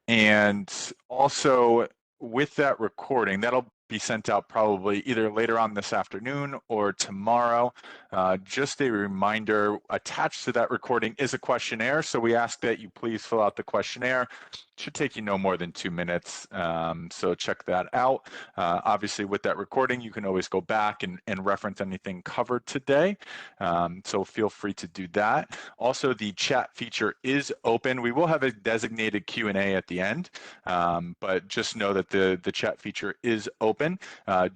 And also with that recording, that'll be sent out probably either later on this afternoon or tomorrow. Just a reminder, attached to that recording is a questionnaire. So we ask that you please fill out the questionnaire. It should take you no more than 2 minutes. So check that out. Obviously with that recording, you can always go back and reference anything covered today. So feel free to do that. Also, the chat feature is open. We will have a designated Q&A at the end, but just know that the chat feature is open.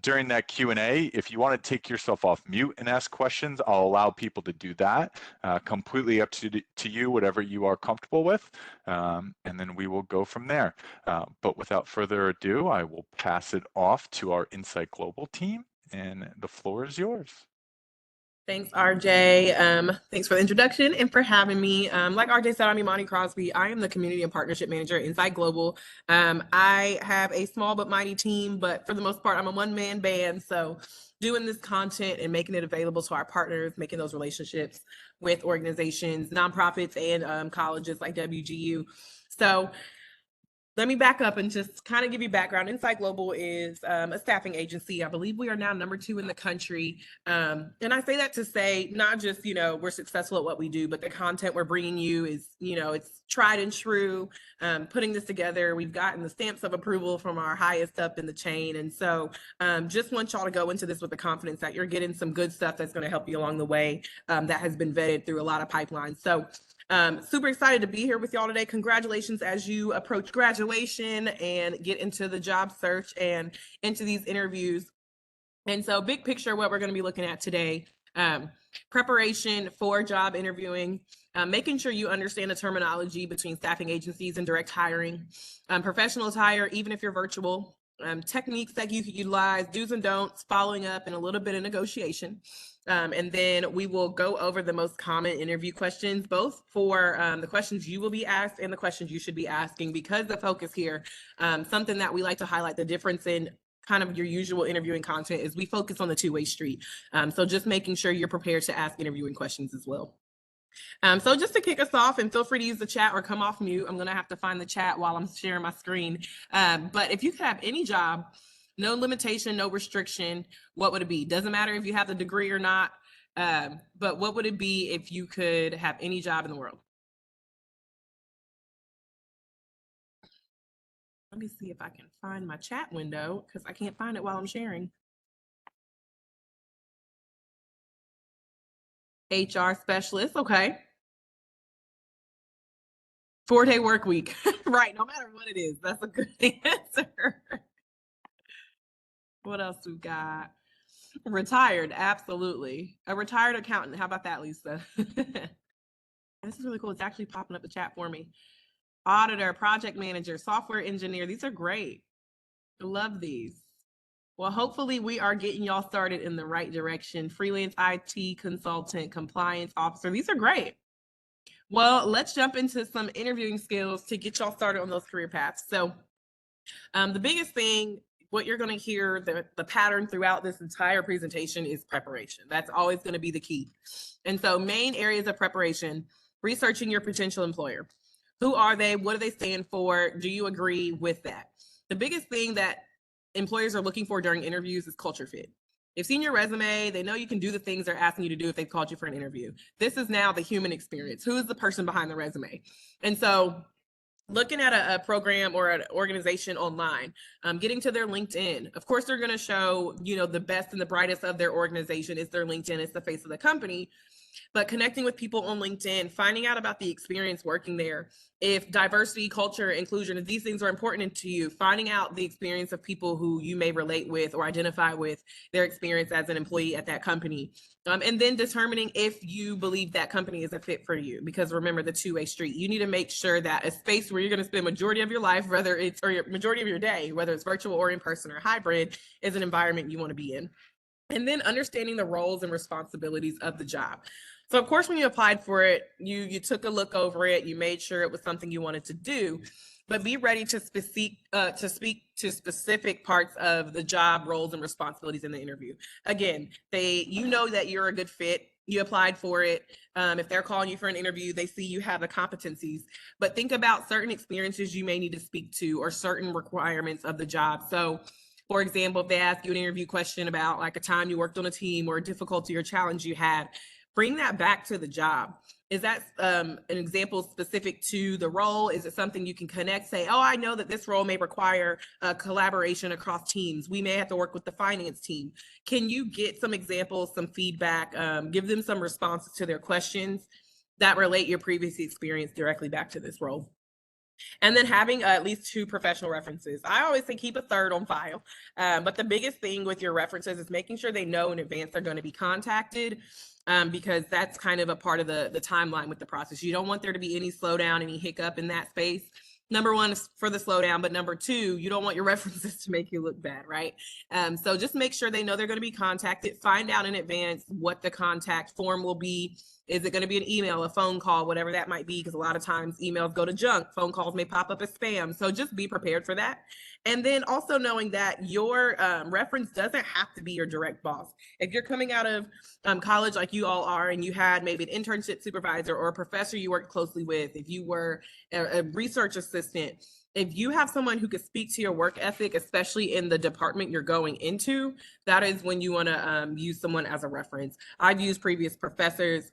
During that Q&A, if you want to take yourself off mute and ask questions, I'll allow people to do that. Completely up to you, whatever you are comfortable with, and then we will go from there. But without further ado, I will pass it off to our Insight Global team, and the floor is yours. Thanks, RJ. Thanks for the introduction and for having me. Like RJ said, I'm Imani Crosby. I am the Community and Partnership Manager at Insight Global. I have a small but mighty team, but for the most part, I'm a one-man band. So doing this content and making it available to our partners, making those relationships with organizations, nonprofits, and colleges like WGU. So let me back up and just kind of give you background. Insight Global is a staffing agency. I believe we are now #2 in the country. And I say that to say, not just, we're successful at what we do, but the content we're bringing you is, it's tried and true. Putting this together, we've gotten the stamps of approval from our highest up in the chain. And so just want y'all to go into this with the confidence that you're getting some good stuff that's going to help you along the way, that has been vetted through a lot of pipelines. So super excited to be here with y'all today. Congratulations as you approach graduation and get into the job search and into these interviews. And so big picture, what we're going to be looking at today, preparation for job interviewing, making sure you understand the terminology between staffing agencies and direct hiring, professional attire, even if you're virtual, techniques that you can utilize, do's and don'ts, following up, and a little bit of negotiation. And then we will go over the most common interview questions, both for the questions you will be asked and the questions you should be asking, because the focus here, something that we like to highlight the difference in kind of your usual interviewing content is we focus on the two-way street. So just making sure you're prepared to ask interviewing questions as well. So just to kick us off, and feel free to use the chat or come off mute. I'm going to have to find the chat while I'm sharing my screen. But if you could have any job, no limitation, no restriction, what would it be? Doesn't matter if you have the degree or not, but what would it be if you could have any job in the world? Let me see if I can find my chat window, because I can't find it while I'm sharing. HR specialist, okay. 4-day work week, right, no matter what it is, that's a good answer. What else we got? Retired, absolutely. A retired accountant, how about that, Lisa? This is really cool, it's actually popping up the chat for me. Auditor, project manager, software engineer, these are great. I love these. Well, hopefully we are getting y'all started in the right direction. Freelance IT consultant, compliance officer, these are great. Well, let's jump into some interviewing skills to get y'all started on those career paths. So the biggest thing, what you're going to hear, the pattern throughout this entire presentation is preparation. That's always going to be the key. And so main areas of preparation, researching your potential employer. Who are they? What do they stand for? Do you agree with that? The biggest thing that employers are looking for during interviews is culture fit. They've seen your resume. They know you can do the things they're asking you to do if they've called you for an interview. This is now the human experience. Who is the person behind the resume? And so looking at a program or an organization online, getting to their LinkedIn, of course, they're going to show, the best and the brightest of their organization is their LinkedIn. It's the face of the company. But connecting with people on LinkedIn, finding out about the experience working there, if diversity, culture, inclusion, if these things are important to you, finding out the experience of people who you may relate with or identify with their experience as an employee at that company. And then determining if you believe that company is a fit for you, because remember the two-way street. You need to make sure that a space where you're going to spend majority of your life, whether it's, or your majority of your day, whether it's virtual or in person or hybrid, is an environment you want to be in. And then understanding the roles and responsibilities of the job. So of course, when you applied for it, you took a look over it, you made sure it was something you wanted to do, but be ready to speak to specific parts of the job roles and responsibilities in the interview. Again, you know that you're a good fit you applied for it. If they're calling you for an interview, they see you have the competencies. But think about certain experiences you may need to speak to or certain requirements of the job. So, for example, if they ask you an interview question about like a time you worked on a team or a difficulty or challenge you had, bring that back to the job. Is that an example specific to the role? Is it something you can connect? Say, oh, I know that this role may require collaboration across teams. We may have to work with the finance team. Can you get some examples, some feedback, give them some responses to their questions that relate your previous experience directly back to this role? And then having at least 2 professional references. I always say keep a third on file. But the biggest thing with your references is making sure they know in advance they're going to be contacted, because that's kind of a part of the timeline with the process. You don't want there to be any slowdown, any hiccup in that space. Number one is for the slowdown, but number two, you don't want your references to make you look bad, right? So just make sure they know they're going to be contacted. Find out in advance what the contact form will be. Is it going to be an email, a phone call, whatever that might be? Because a lot of times emails go to junk, phone calls may pop up as spam. So just be prepared for that. And then also knowing that your reference doesn't have to be your direct boss. If you're coming out of college like you all are, and you had maybe an internship supervisor or a professor you worked closely with, if you were a research assistant, if you have someone who could speak to your work ethic, especially in the department you're going into, that is when you want to use someone as a reference. I've used previous professors.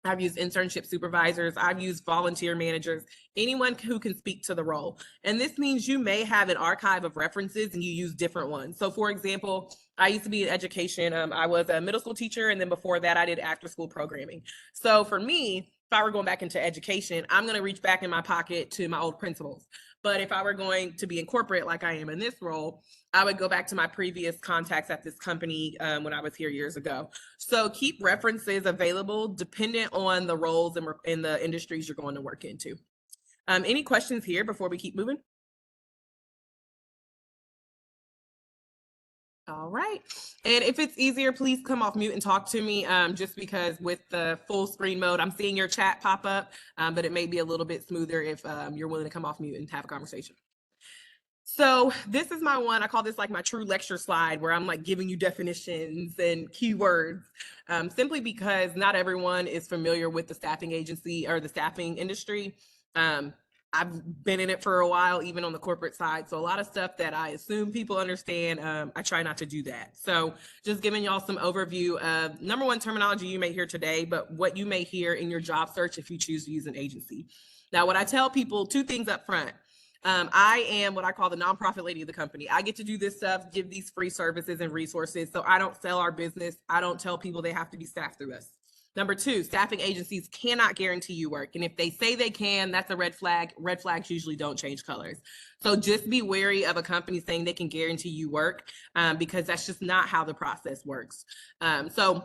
I've used internship supervisors. I've used volunteer managers, anyone who can speak to the role. And this means you may have an archive of references and you use different ones. So for example, I used to be in education. I was a middle school teacher. And then before that, I did after school programming. So for me, if I were going back into education, I'm going to reach back in my pocket to my old principals. But if I were going to be in corporate like I am in this role, I would go back to my previous contacts at this company when I was here years ago. So keep references available dependent on the roles and in the industries you're going to work into. Any questions here before we keep moving? All right. And if it's easier, please come off mute and talk to me, just because with the full screen mode, I'm seeing your chat pop up, but it may be a little bit smoother if you're willing to come off mute and have a conversation. So this is my one, I call this like my true lecture slide, where I'm like giving you definitions and keywords, simply because not everyone is familiar with the staffing agency or the staffing industry. I've been in it for a while, even on the corporate side. So a lot of stuff that I assume people understand, I try not to do that. So just giving y'all some overview of number one terminology you may hear today, but what you may hear in your job search if you choose to use an agency. Now, what I tell people, 2 things up front. I am what I call the nonprofit lady of the company. I get to do this stuff, give these free services and resources. So I don't sell our business. I don't tell people they have to be staffed through us. Number 2, staffing agencies cannot guarantee you work. And if they say they can, that's a red flag. Red flags usually don't change colors. So just be wary of a company saying they can guarantee you work, because that's just not how the process works. So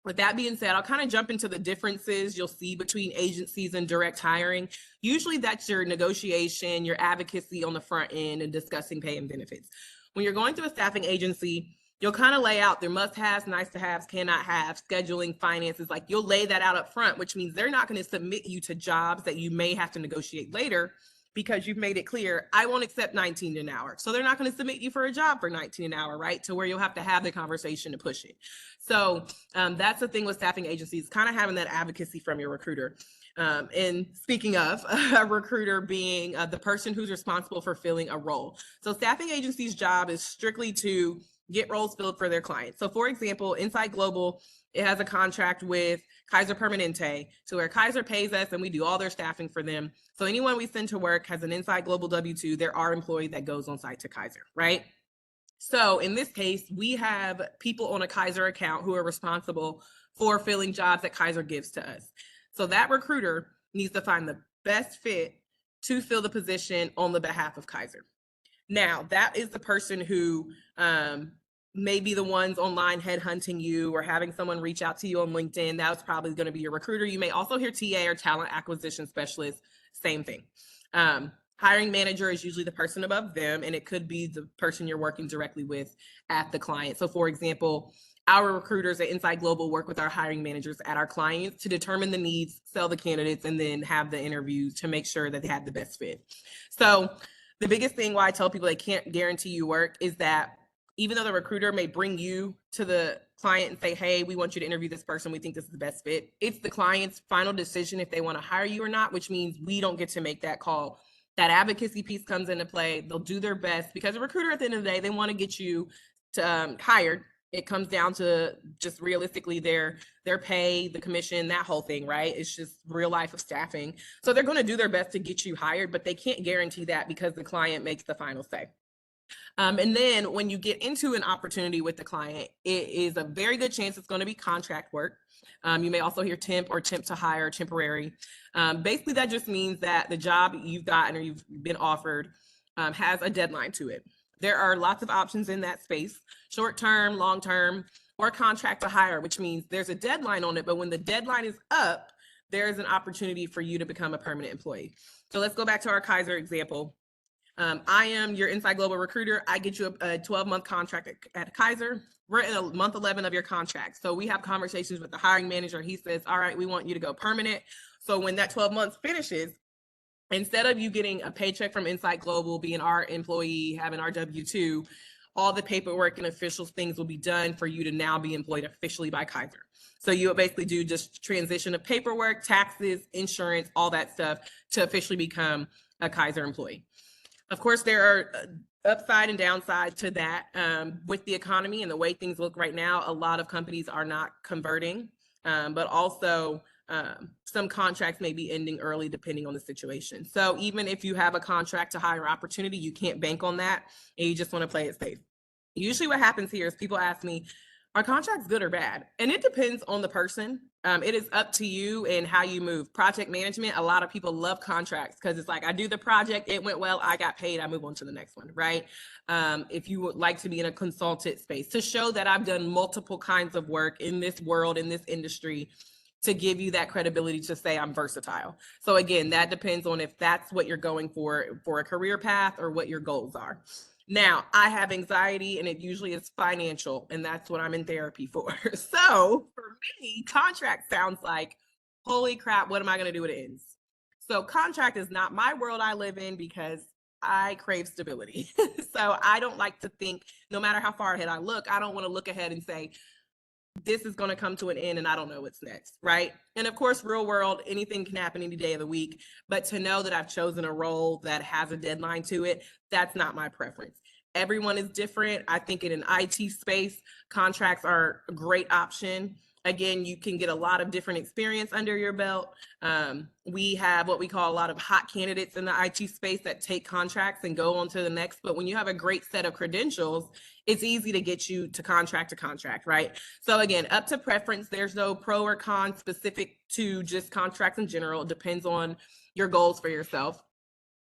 with that being said, I'll kind of jump into the differences you'll see between agencies and direct hiring. Usually that's your negotiation, your advocacy on the front end, and discussing pay and benefits. When you're going through a staffing agency, you'll kind of lay out their must-haves, nice-to-haves, cannot have, scheduling, finances. Like you'll lay that out up front, which means they're not going to submit you to jobs that you may have to negotiate later, because you've made it clear, I won't accept 19 an hour. So they're not going to submit you for a job for 19 an hour, right? To where you'll have to have the conversation to push it. So that's the thing with staffing agencies, kind of having that advocacy from your recruiter. And speaking of a recruiter being the person who's responsible for filling a role. So staffing agency's job is strictly to get roles filled for their clients. So for example, Inside Global, it has a contract with Kaiser Permanente, to where Kaiser pays us and we do all their staffing for them. So anyone we send to work has an Inside Global W-2, they're our employee that goes on site to Kaiser, right? So in this case, we have people on a Kaiser account who are responsible for filling jobs that Kaiser gives to us. So that recruiter needs to find the best fit to fill the position on the behalf of Kaiser. Now, that is the person who may be the ones online headhunting you or having someone reach out to you on LinkedIn. That's probably going to be your recruiter. You may also hear TA or talent acquisition specialist, same thing. Hiring manager is usually the person above them, and it could be the person you're working directly with at the client. So for example, our recruiters at Inside Global work with our hiring managers at our clients to determine the needs, sell the candidates, and then have the interviews to make sure that they have the best fit. So the biggest thing why I tell people they can't guarantee you work is that even though the recruiter may bring you to the client and say, hey, we want you to interview this person, we think this is the best fit, it's the client's final decision if they want to hire you or not, which means we don't get to make that call. That advocacy piece comes into play. They'll do their best because a recruiter at the end of the day, they want to get you to hired. It comes down to just realistically their pay, the commission, that whole thing, right? It's just real life of staffing. So they're going to do their best to get you hired, but they can't guarantee that because the client makes the final say. And then when you get into an opportunity with the client, it is a very good chance it's going to be contract work. You may also hear temp or temp to hire, temporary. Basically, that just means that the job you've gotten or you've been offered has a deadline to it. There are lots of options in that space, short term, long term, or contract to hire, which means there's a deadline on it, but when the deadline is up, there's an opportunity for you to become a permanent employee. So let's go back to our Kaiser example. I am your Inside Global recruiter. I get you a 12-month contract at Kaiser. We're in month 11 of your contract. So we have conversations with the hiring manager. He says, all right, we want you to go permanent. So when that 12 months finishes, instead of you getting a paycheck from Inside Global, being our employee, having our W-2, all the paperwork and official things will be done for you to now be employed officially by Kaiser. So you will basically do just transition of paperwork, taxes, insurance, all that stuff to officially become a Kaiser employee. Of course, there are upside and downside to that. With the economy and the way things look right now, a lot of companies are not converting, but also some contracts may be ending early depending on the situation. So even if you have a contract to hire opportunity, you can't bank on that and you just want to play it safe. Usually what happens here is people ask me, are contracts good or bad? And it depends on the person. It is up to you and how you move. Project management, a lot of people love contracts because it's like, I do the project, it went well, I got paid, I move on to the next one, right? If you would like to be in a consultant space, to show that I've done multiple kinds of work in this world, in this industry, to give you that credibility to say I'm versatile. So again, that depends on if that's what you're going for a career path or what your goals are. Now, I have anxiety and it usually is financial, and that's what I'm in therapy for. So for me, contract sounds like, holy crap, what am I going to do when it ends? So contract is not my world I live in because I crave stability. So I don't like to think, no matter how far ahead I look, I don't want to look ahead and say, this is going to come to an end and I don't know what's next, right? And of course, real world, anything can happen any day of the week, but to know that I've chosen a role that has a deadline to it, that's not my preference. Everyone is different. I think in an IT space, contracts are a great option. Again, you can get a lot of different experience under your belt. We have what we call a lot of hot candidates in the IT space that take contracts and go on to the next. But when you have a great set of credentials, it's easy to get you to contract, right? So again, up to preference. There's no pro or con specific to just contracts in general. It depends on your goals for yourself.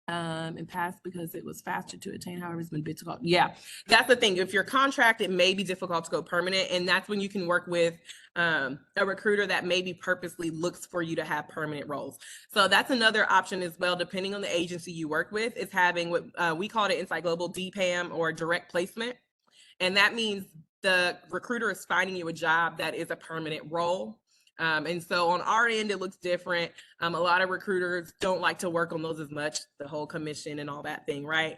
And passed because it was faster to attain. However, it's been difficult. Yeah, that's the thing. If you're contracted, it may be difficult to go permanent, and that's when you can work with a recruiter that maybe purposely looks for you to have permanent roles. So that's another option as well, depending on the agency you work with, is having what we call it Inside Global DPAM, or direct placement, and that means the recruiter is finding you a job that is a permanent role. And so on our end, it looks different. A lot of recruiters don't like to work on those as much, the whole commission and all that thing, right?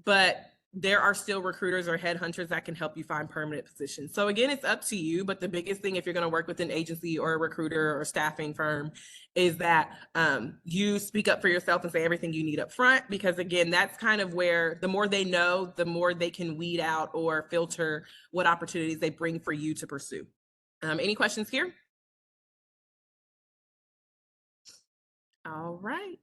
But there are still recruiters or headhunters that can help you find permanent positions. So again, it's up to you. But the biggest thing, if you're going to work with an agency or a recruiter or staffing firm, is that you speak up for yourself and say everything you need up front, because again, that's kind of where the more they know, the more they can weed out or filter what opportunities they bring for you to pursue. Any questions here? All right.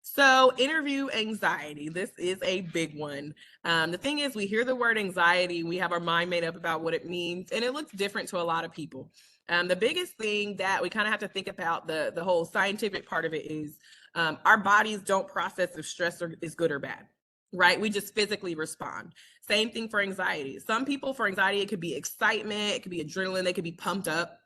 So interview anxiety, this is a big one. The thing is, we hear the word anxiety, we have our mind made up about what it means, and it looks different to a lot of people. The biggest thing that we kind of have to think about, the whole scientific part of it, is our bodies don't process if stress is good or bad, right? We just physically respond. Same thing for anxiety. Some people, for anxiety, it could be excitement, it could be adrenaline, they could be pumped up.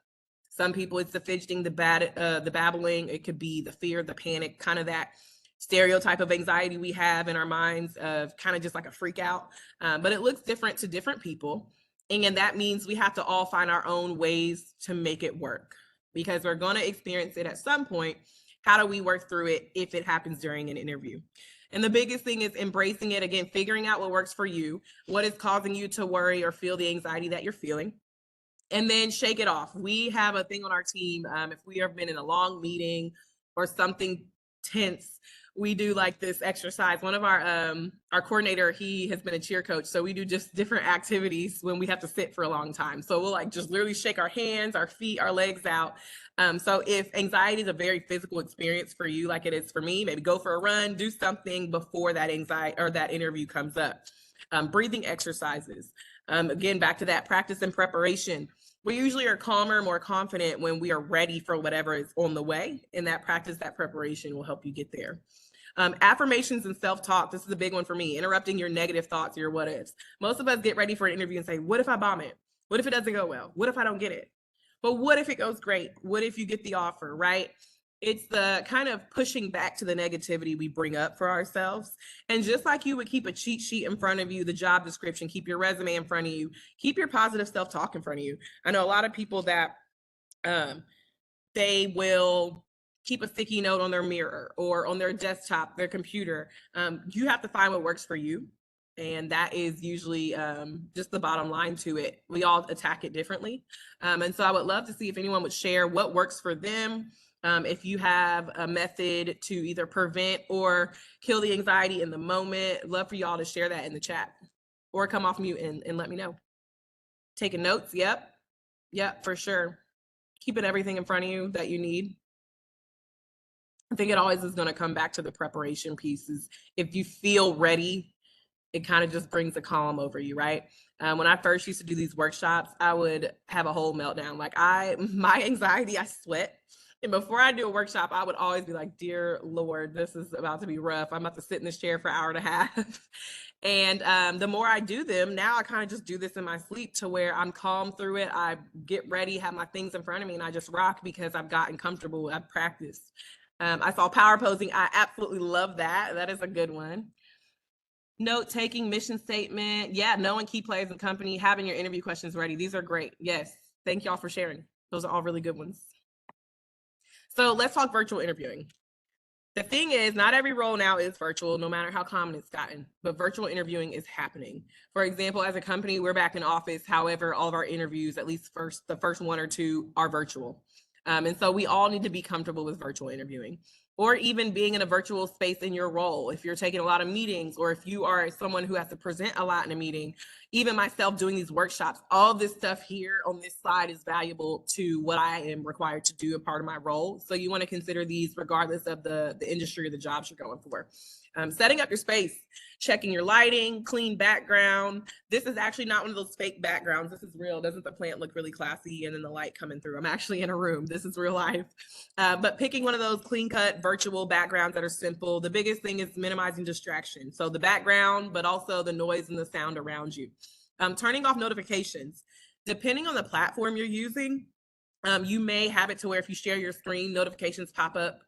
Some people, it's the fidgeting, the babbling. It could be the fear, the panic, kind of that stereotype of anxiety we have in our minds of kind of just like a freak out. But it looks different to different people. And that means we have to all find our own ways to make it work, because we're going to experience it at some point. How do we work through it if it happens during an interview? And the biggest thing is embracing it, again, figuring out what works for you, what is causing you to worry or feel the anxiety that you're feeling, and then shake it off. We have a thing on our team. If we have been in a long meeting or something tense, we do like this exercise. One of our coordinator, he has been a cheer coach, so we do just different activities when we have to sit for a long time. So we'll like just literally shake our hands, our feet, our legs out. So if anxiety is a very physical experience for you, like it is for me, maybe go for a run, do something before that anxiety or that interview comes up. Breathing exercises. Again, back to that practice and preparation. We usually are calmer, more confident when we are ready for whatever is on the way. And that practice, that preparation will help you get there. Affirmations and self-talk. This is a big one for me. Interrupting your negative thoughts or your what ifs. Most of us get ready for an interview and say, what if I bomb it? What if it doesn't go well? What if I don't get it? But what if it goes great? What if you get the offer, right? It's the kind of pushing back to the negativity we bring up for ourselves. And just like you would keep a cheat sheet in front of you, the job description, keep your resume in front of you, keep your positive self-talk in front of you. I know a lot of people that they will keep a sticky note on their mirror or on their desktop, their computer. You have to find what works for you. And that is usually just the bottom line to it. We all attack it differently. And so I would love to see if anyone would share what works for them. If you have a method to either prevent or kill the anxiety in the moment, I'd love for y'all to share that in the chat or come off mute and let me know. Taking notes? Yep, for sure. Keeping everything in front of you that you need. I think it always is going to come back to the preparation pieces. If you feel ready, it kind of just brings a calm over you, right? When I first used to do these workshops, I would have a whole meltdown. Like my anxiety, I sweat. And before I do a workshop, I would always be like, dear Lord, this is about to be rough. I'm about to sit in this chair for an hour and a half. And the more I do them, now I kind of just do this in my sleep to where I'm calm through it. I get ready, have my things in front of me, and I just rock because I've gotten comfortable. I've practiced. I saw power posing. I absolutely love that. That is a good one. Note taking, mission statement. Yeah, knowing key players in company, having your interview questions ready. These are great. Yes. Thank y'all for sharing. Those are all really good ones. So let's talk virtual interviewing. The thing is, not every role now is virtual, no matter how common it's gotten, but virtual interviewing is happening. For example, as a company, we're back in office. However, all of our interviews, at least the first one or two, are virtual. And so we all need to be comfortable with virtual interviewing, or even being in a virtual space in your role. If you're taking a lot of meetings, or if you are someone who has to present a lot in a meeting, even myself doing these workshops, all this stuff here on this slide is valuable to what I am required to do a part of my role. So you want to consider these regardless of the industry or the jobs you're going for. Setting up your space, checking your lighting, clean background. This is actually not one of those fake backgrounds. This is real. Doesn't the plant look really classy and then the light coming through? I'm actually in a room. This is real life. But picking one of those clean cut virtual backgrounds that are simple. The biggest thing is minimizing distraction. So the background, but also the noise and the sound around you. Turning off notifications. Depending on the platform you're using, you may have it to where if you share your screen, notifications pop up.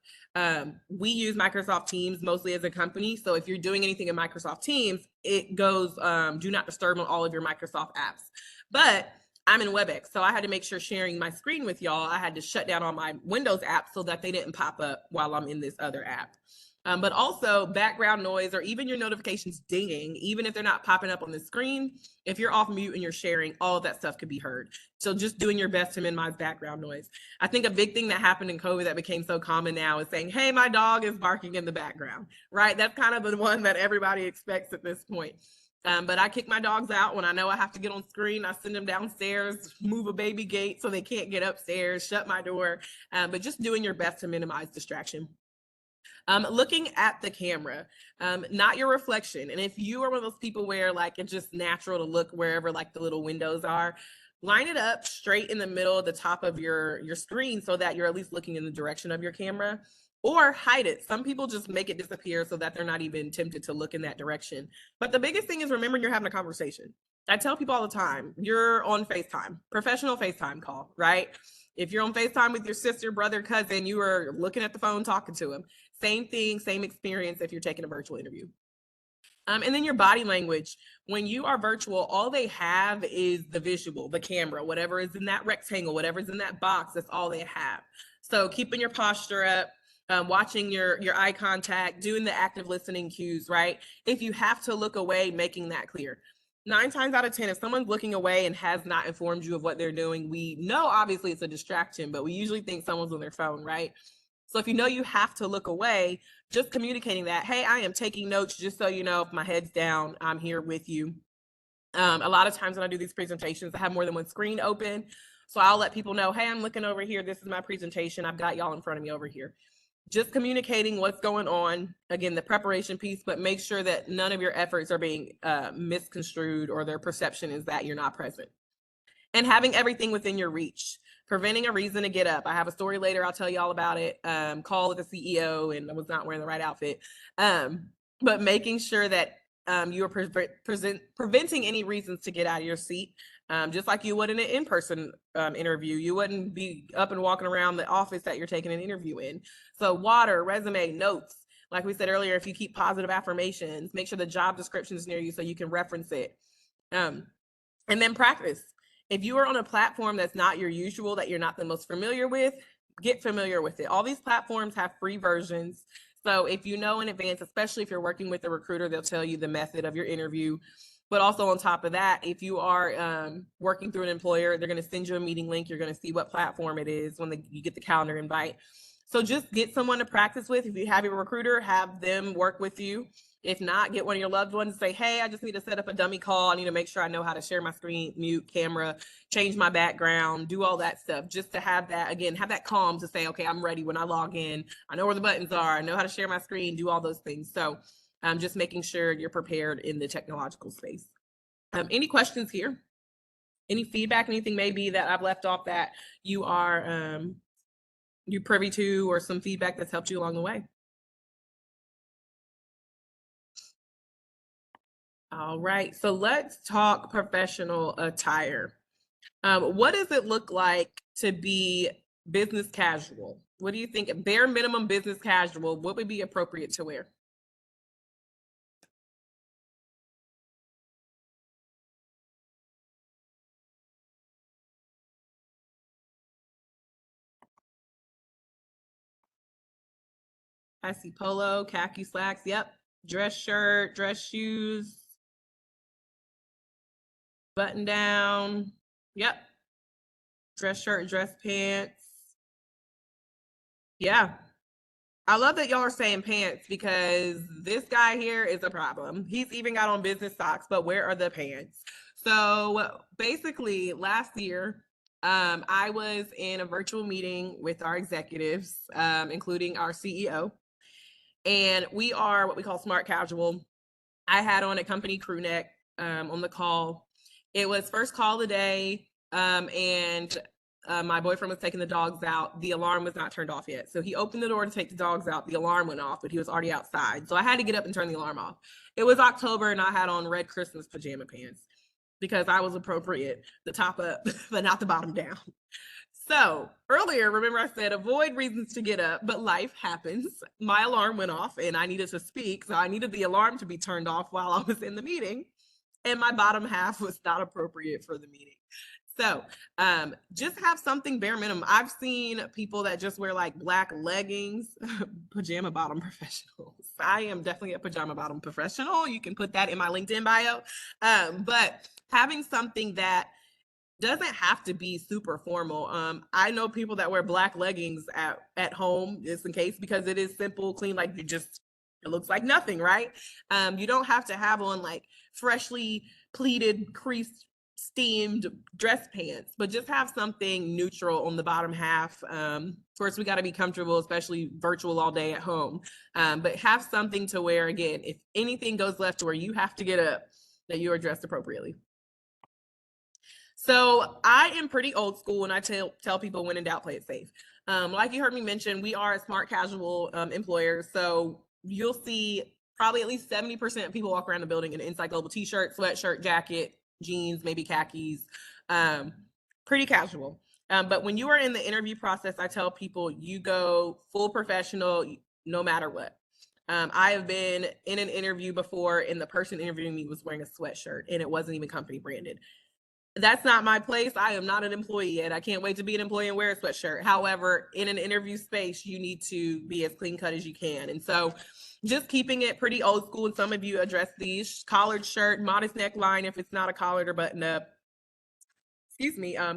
We use Microsoft Teams mostly as a company. So if you're doing anything in Microsoft Teams, it goes do not disturb on all of your Microsoft apps. But I'm in WebEx, so I had to make sure sharing my screen with y'all, I had to shut down all my Windows apps so that they didn't pop up while I'm in this other app. But also background noise or even your notifications dinging, even if they're not popping up on the screen, if you're off mute and you're sharing, all of that stuff could be heard. So just doing your best to minimize background noise. I think a big thing that happened in COVID that became so common now is saying, hey, my dog is barking in the background, right? That's kind of the one that everybody expects at this point. But I kick my dogs out when I know I have to get on screen. I send them downstairs, move a baby gate so they can't get upstairs, shut my door. But just doing your best to minimize distraction. Looking at the camera, not your reflection. And if you are one of those people where like it's just natural to look wherever like the little windows are, line it up straight in the middle of the top of your screen so that you're at least looking in the direction of your camera, or hide it. Some people just make it disappear so that they're not even tempted to look in that direction. But the biggest thing is remember you're having a conversation. I tell people all the time, you're on FaceTime, professional FaceTime call, right? If you're on FaceTime with your sister, brother, cousin, you are looking at the phone, talking to them. Same thing, same experience if you're taking a virtual interview. And then your body language. When you are virtual, all they have is the visual, the camera, whatever is in that rectangle, whatever's in that box, that's all they have. So keeping your posture up, watching your eye contact, doing the active listening cues, right? If you have to look away, making that clear. 9 times out of 10, if someone's looking away and has not informed you of what they're doing, we know obviously it's a distraction, but we usually think someone's on their phone, right? So if you know you have to look away, just communicating that, hey, I am taking notes, just so you know, if my head's down, I'm here with you. A lot of times when I do these presentations, I have more than one screen open. So I'll let people know, hey, I'm looking over here. This is my presentation. I've got y'all in front of me over here. Just communicating what's going on. Again, the preparation piece, but make sure that none of your efforts are being misconstrued or their perception is that you're not present. And having everything within your reach, preventing a reason to get up. I have a story later. I'll tell you all about it. Call with the CEO and I was not wearing the right outfit. But making sure that you are preventing any reasons to get out of your seat. Just like you would in an in-person interview. You wouldn't be up and walking around the office that you're taking an interview in. So water, resume, notes. Like we said earlier, if you keep positive affirmations, make sure the job description is near you so you can reference it. And then practice. If you are on a platform that's not your usual, that you're not the most familiar with, get familiar with it. All these platforms have free versions. So if you know in advance, especially if you're working with a recruiter, they'll tell you the method of your interview. But also on top of that, if you are working through an employer, they're going to send you a meeting link. You're going to see what platform it is when you get the calendar invite. So just get someone to practice with. If you have your recruiter, have them work with you. If not, get one of your loved ones and say, hey, I just need to set up a dummy call. I need to make sure I know how to share my screen, mute camera, change my background, do all that stuff, just to have that, again, have that calm to say, okay, I'm ready when I log in. I know where the buttons are. I know how to share my screen, do all those things. So just making sure you're prepared in the technological space. Any questions here? Any feedback, anything maybe that I've left off that you are you privy to, or some feedback that's helped you along the way? All right, so let's talk professional attire. What does it look like to be business casual? What do you think? Bare minimum business casual, what would be appropriate to wear? I see polo, khaki slacks. Yep. Dress shirt, dress shoes, button down. Yep. Dress shirt, dress pants. Yeah. I love that y'all are saying pants because this guy here is a problem. He's even got on business socks, but where are the pants? So basically, last year, I was in a virtual meeting with our executives, including our CEO, and we are what we call smart casual. I had on a company crew neck on the call. It was first call of the day, and my boyfriend was taking the dogs out. The alarm was not turned off yet. So he opened the door to take the dogs out. The alarm went off, but he was already outside. So I had to get up and turn the alarm off. It was October, and I had on red Christmas pajama pants because I was appropriate, the top up, but not the bottom down. So earlier, remember I said avoid reasons to get up, but life happens. My alarm went off and I needed to speak. So I needed the alarm to be turned off while I was in the meeting. And my bottom half was not appropriate for the meeting. So just have something bare minimum. I've seen people that just wear like black leggings, pajama bottom professionals. I am definitely a pajama bottom professional. You can put that in my LinkedIn bio. But having something that doesn't have to be super formal. I know people that wear black leggings at home just in case, because it is simple, clean, like it looks like nothing, right? You don't have to have on like freshly pleated, creased, steamed dress pants, but just have something neutral on the bottom half. Of course, we got to be comfortable, especially virtual all day at home. But have something to wear, again, if anything goes left to where you have to get up, that you are dressed appropriately. So I am pretty old school when I tell people when in doubt, play it safe. Like you heard me mention, we are a smart casual employer. So you'll see probably at least 70% of people walk around the building in an Inside Global t-shirt, sweatshirt, jacket, jeans, maybe khakis, pretty casual. But when you are in the interview process, I tell people you go full professional no matter what. I have been in an interview before and the person interviewing me was wearing a sweatshirt and it wasn't even company branded. That's not my place. I am not an employee yet. I can't wait to be an employee and wear a sweatshirt. However, in an interview space, you need to be as clean cut as you can. And so just keeping it pretty old school. And some of you address these: collared shirt, modest neckline if it's not a collared or button up,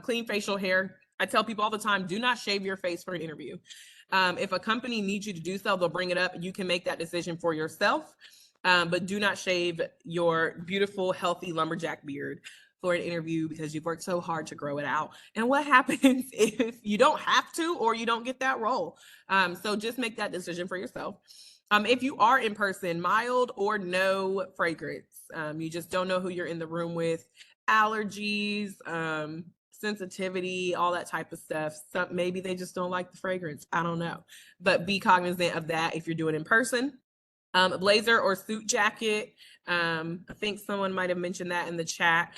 clean facial hair. I tell people all the time, do not shave your face for an interview. If a company needs you to do so, they'll bring it up. You can make that decision for yourself, but do not shave your beautiful, healthy lumberjack beard for an interview because you've worked so hard to grow it out. And what happens if you don't have to or you don't get that role? So just make that decision for yourself. If you are in person, mild or no fragrance. You just don't know who you're in the room with. Allergies, sensitivity, all that type of stuff. Maybe they just don't like the fragrance. I don't know. But be cognizant of that if you're doing it in person. A blazer or suit jacket. I think someone might have mentioned that in the chat.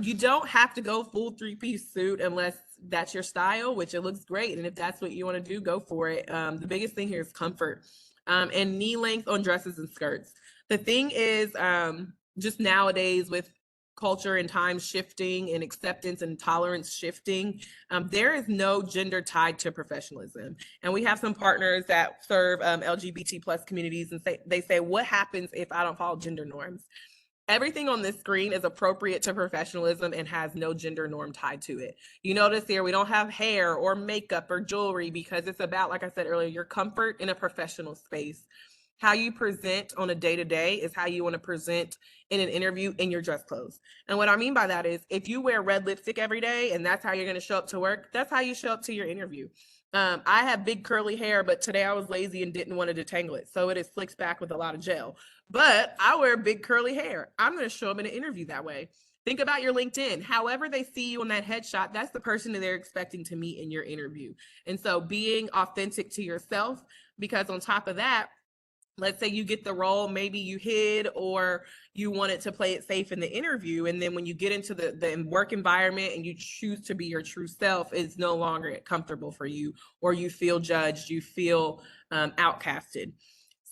You don't have to go full 3-piece suit unless that's your style, which it looks great. And if that's what you want to do, go for it. The biggest thing here is comfort, and knee length on dresses and skirts. The thing is, just nowadays with culture and time shifting and acceptance and tolerance shifting, there is no gender tied to professionalism. And we have some partners that serve LGBT plus communities, and they say, what happens if I don't follow gender norms? Everything on this screen is appropriate to professionalism and has no gender norm tied to it. You notice here, we don't have hair or makeup or jewelry because it's about, like I said earlier, your comfort in a professional space. How you present on a day-to-day is how you want to present in an interview in your dress clothes. And what I mean by that is, if you wear red lipstick every day and that's how you're going to show up to work, that's how you show up to your interview. I have big curly hair, but today I was lazy and didn't want to detangle it. So it is slicked back with a lot of gel. But I wear big curly hair. I'm going to show up in an interview that way. Think about your LinkedIn. However they see you on that headshot, that's the person that they're expecting to meet in your interview. And so being authentic to yourself, because on top of that, let's say you get the role, maybe you hid or you wanted to play it safe in the interview. And then when you get into the work environment and you choose to be your true self, it's no longer comfortable for you, or you feel judged, you feel outcasted.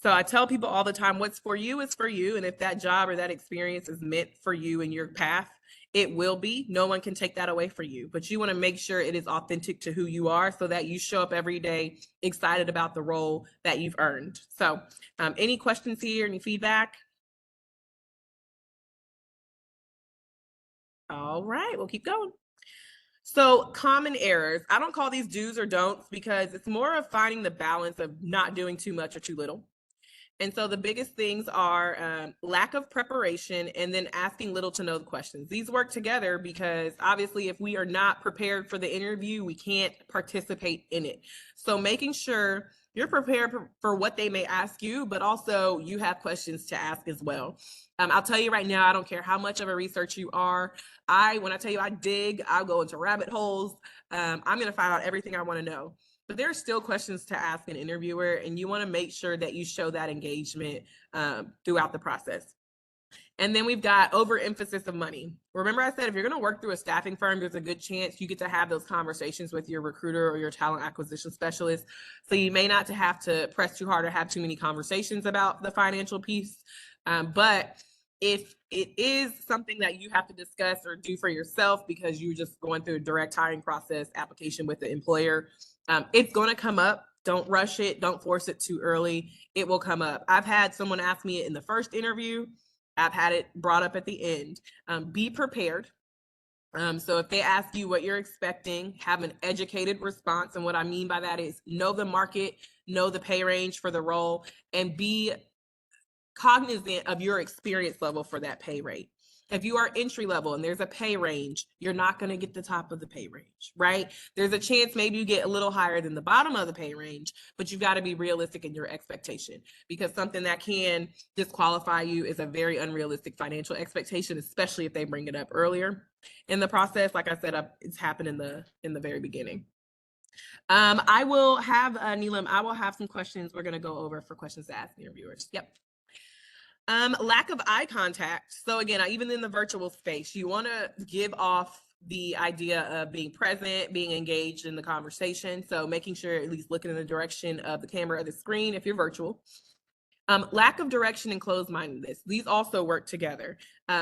So I tell people all the time, what's for you is for you. And if that job or that experience is meant for you and your path, it will be. No one can take that away from you, but you want to make sure it is authentic to who you are so that you show up every day excited about the role that you've earned. So any questions here, any feedback? All right, we'll keep going. So common errors, I don't call these do's or don'ts because it's more of finding the balance of not doing too much or too little. And so the biggest things are lack of preparation and then asking little to no questions. These work together because obviously if we are not prepared for the interview, we can't participate in it. So making sure you're prepared for what they may ask you, but also you have questions to ask as well. I'll tell you right now, I don't care how much of a researcher you are. When I tell you I dig, I'll go into rabbit holes. I'm going to find out everything I want to know. But there are still questions to ask an interviewer, and you want to make sure that you show that engagement throughout the process. And then we've got overemphasis of money. Remember I said, if you're going to work through a staffing firm, there's a good chance you get to have those conversations with your recruiter or your talent acquisition specialist. So you may not have to press too hard or have too many conversations about the financial piece. But if it is something that you have to discuss or do for yourself because you're just going through a direct hiring process application with the employer, it's going to come up. Don't rush it. Don't force it too early. It will come up. I've had someone ask me it in the first interview. I've had it brought up at the end. Be prepared. So if they ask you what you're expecting, have an educated response. And what I mean by that is know the market, know the pay range for the role, and be cognizant of your experience level for that pay rate. If you are entry level and there's a pay range, you're not going to get the top of the pay range, right? There's a chance maybe you get a little higher than the bottom of the pay range, but you've got to be realistic in your expectation, because something that can disqualify you is a very unrealistic financial expectation, especially if they bring it up earlier in the process. Like I said, it's happened in the very beginning. I will have, Neelam, I will have some questions we're going to go over for questions to ask interviewers. Yep. Lack of eye contact. So again, even in the virtual space, you want to give off the idea of being present, being engaged in the conversation. So making sure at least looking in the direction of the camera or the screen if you're virtual. Lack of direction and closed-mindedness. These also work together.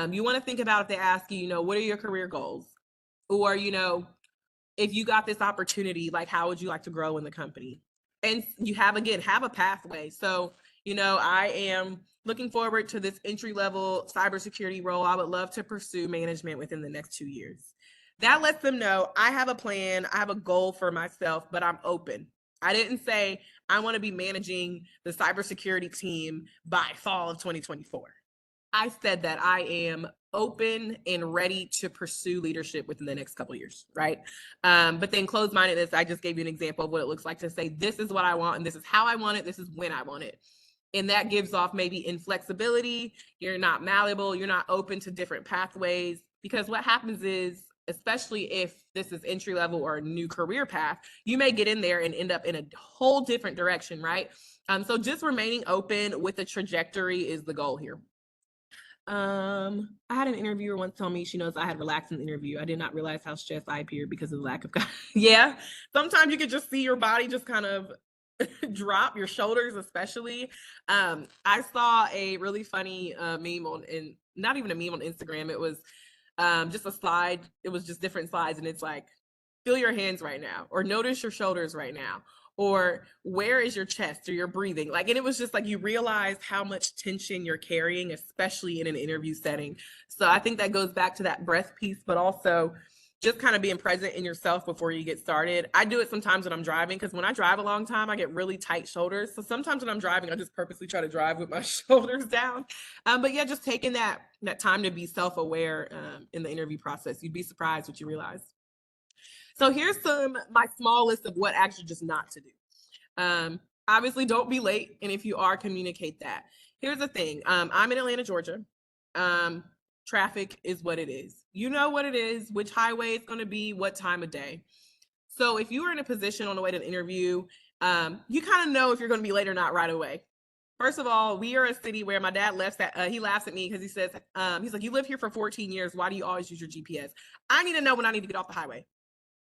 You want to think about if they ask you, what are your career goals? Or, if you got this opportunity, like, how would you like to grow in the company? And you have a pathway. So, I am looking forward to this entry level cybersecurity role. I would love to pursue management within the next 2 years. That lets them know I have a plan, I have a goal for myself, but I'm open. I didn't say I want to be managing the cybersecurity team by fall of 2024. I said that I am open and ready to pursue leadership within the next couple of years, right? But then closed-mindedness, I just gave you an example of what it looks like to say, this is what I want, and this is how I want it, this is when I want it. And that gives off maybe inflexibility. You're not malleable, you're not open to different pathways. Because what happens is, especially if this is entry level or a new career path, you may get in there and end up in a whole different direction, right? So just remaining open with the trajectory is the goal here. I had an interviewer once tell me she knows I had relaxed in the interview. I did not realize how stressed I appeared because of the lack of yeah. Sometimes you can just see your body just kind of drop, your shoulders especially. I saw a really funny meme and not even a meme on Instagram. It was just a slide. It was just different slides, and it's like, feel your hands right now, or notice your shoulders right now, or where is your chest or your breathing, like, and it was just like you realize how much tension you're carrying, especially in an interview setting. So I think that goes back to that breath piece, but also just kind of being present in yourself before you get started. I do it sometimes when I'm driving, because when I drive a long time, I get really tight shoulders. So sometimes when I'm driving, I just purposely try to drive with my shoulders down. But yeah, just taking that time to be self-aware in the interview process. You'd be surprised what you realize. So here's my small list of what actually just not to do. Obviously, don't be late, and if you are, communicate that. Here's the thing. I'm in Atlanta, Georgia. Traffic is what it is. You know what it is, which highway it's going to be, what time of day. So if you are in a position on the way to an interview, you kind of know if you're going to be late or not right away. First of all, we are a city where my dad he laughs at me because he says, he's like, you live here for 14 years. Why do you always use your GPS? I need to know when I need to get off the highway.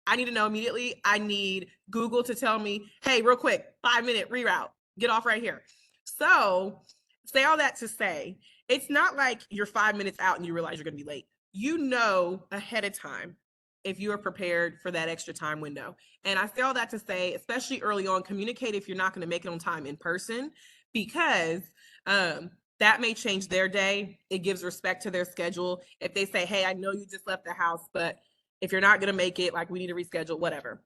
I need to know immediately. I need Google to tell me, hey, real quick, 5-minute reroute, get off right here. So say all that to say, it's not like you're 5 minutes out and you realize you're going to be late. You know ahead of time if you are prepared for that extra time window. And I say all that to say, especially early on, communicate if you're not going to make it on time in person, because that may change their day. It gives respect to their schedule. If they say, hey, I know you just left the house, but if you're not going to make it, like, we need to reschedule, whatever.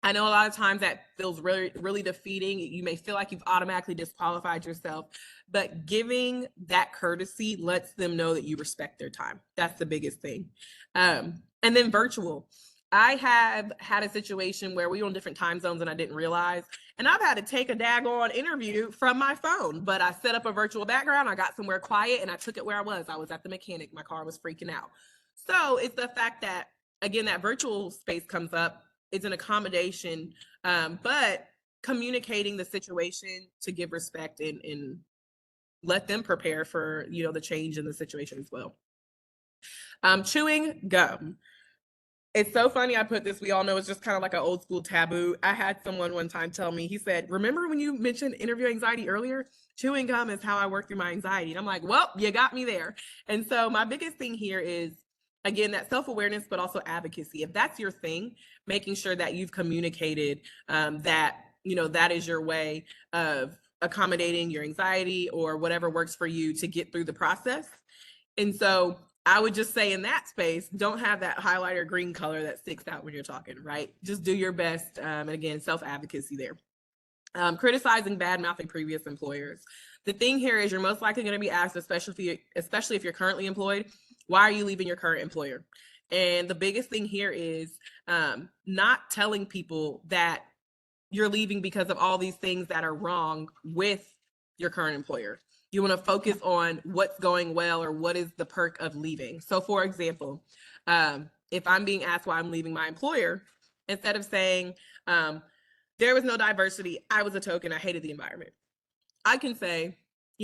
I know a lot of times that feels really, really defeating. You may feel like you've automatically disqualified yourself, but giving that courtesy lets them know that you respect their time. That's the biggest thing. And then virtual. I have had a situation where we were on different time zones and I didn't realize, and I've had to take a daggone interview from my phone, but I set up a virtual background. I got somewhere quiet and I took it where I was. I was at the mechanic. My car was freaking out. So it's the fact that, again, that virtual space comes up. It's an accommodation, but communicating the situation to give respect and let them prepare for, the change in the situation as well. Chewing gum. It's so funny I put this, we all know it's just kind of like an old school taboo. I had someone one time tell me, he said, remember when you mentioned interview anxiety earlier? Chewing gum is how I work through my anxiety. And I'm like, well, you got me there. And so my biggest thing here is, again, that self-awareness, but also advocacy. If that's your thing, making sure that you've communicated that, that is your way of accommodating your anxiety or whatever works for you to get through the process. And so I would just say in that space, don't have that highlighter green color that sticks out when you're talking, right? Just do your best. And again, self-advocacy there. Criticizing, bad-mouthing previous employers. The thing here is you're most likely going to be asked, especially if you're currently employed, why are you leaving your current employer? And the biggest thing here is not telling people that you're leaving because of all these things that are wrong with your current employer. You want to focus on what's going well or what is the perk of leaving. So for example, if I'm being asked why I'm leaving my employer, instead of saying, there was no diversity, I was a token, I hated the environment, I can say,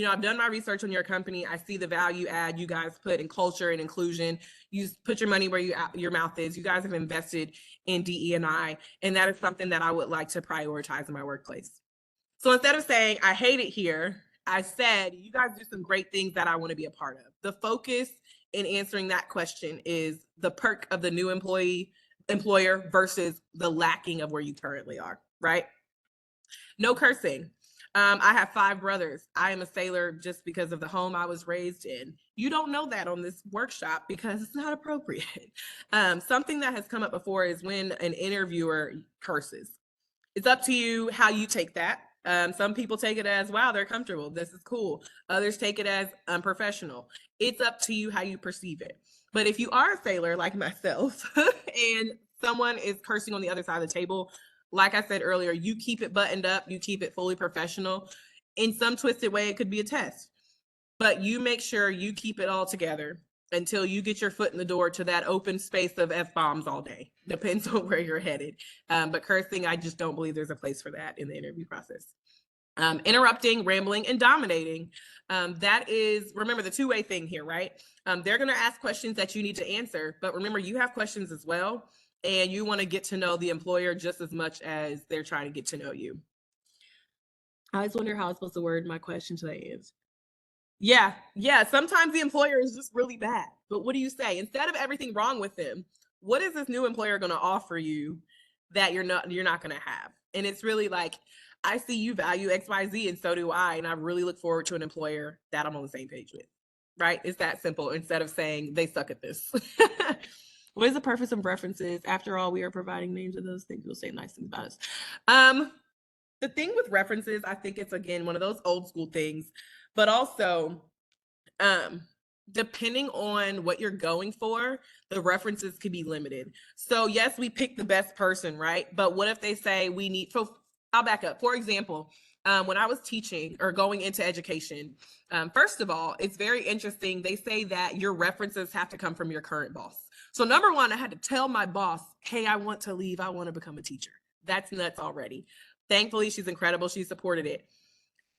I've done my research on your company. I see the value add you guys put in culture and inclusion. You put your money where your mouth is. You guys have invested in DE&I, and that is something that I would like to prioritize in my workplace. So instead of saying, I hate it here, I said, you guys do some great things that I want to be a part of. The focus in answering that question is the perk of the new employer versus the lacking of where you currently are, right? No cursing. I have 5 brothers. I am a sailor just because of the home I was raised in. You don't know that on this workshop because it's not appropriate. Something that has come up before is when an interviewer curses. It's up to you how you take that. Some people take it as, wow, they're comfortable. This is cool. Others take it as unprofessional. It's up to you how you perceive it. But if you are a sailor like myself and someone is cursing on the other side of the table, like I said earlier, you keep it buttoned up, you keep it fully professional. In some twisted way, it could be a test, but you make sure you keep it all together until you get your foot in the door to that open space of F-bombs all day. Depends on where you're headed. But cursing, I just don't believe there's a place for that in the interview process. Interrupting, rambling, and dominating. That is, remember the two-way thing here, right? They're going to ask questions that you need to answer, but remember you have questions as well, and you want to get to know the employer just as much as they're trying to get to know you. I always wonder how I'm supposed to word my question to that is. Yeah, sometimes the employer is just really bad, but what do you say? Instead of everything wrong with them, what is this new employer going to offer you that you're not going to have? And it's really like, I see you value XYZ and so do I, and I really look forward to an employer that I'm on the same page with. Right? It's that simple, instead of saying they suck at this. What is the purpose of references? After all, we are providing names of those things. We'll say nice things about us. The thing with references, I think it's, again, one of those old school things, but also depending on what you're going for, the references could be limited. So yes, we pick the best person, right? But what if they say we need, so I'll back up. For example, when I was teaching or going into education, first of all, it's very interesting. They say that your references have to come from your current boss. So number one, I had to tell my boss, hey, I want to leave. I want to become a teacher. That's nuts already. Thankfully, she's incredible. She supported it.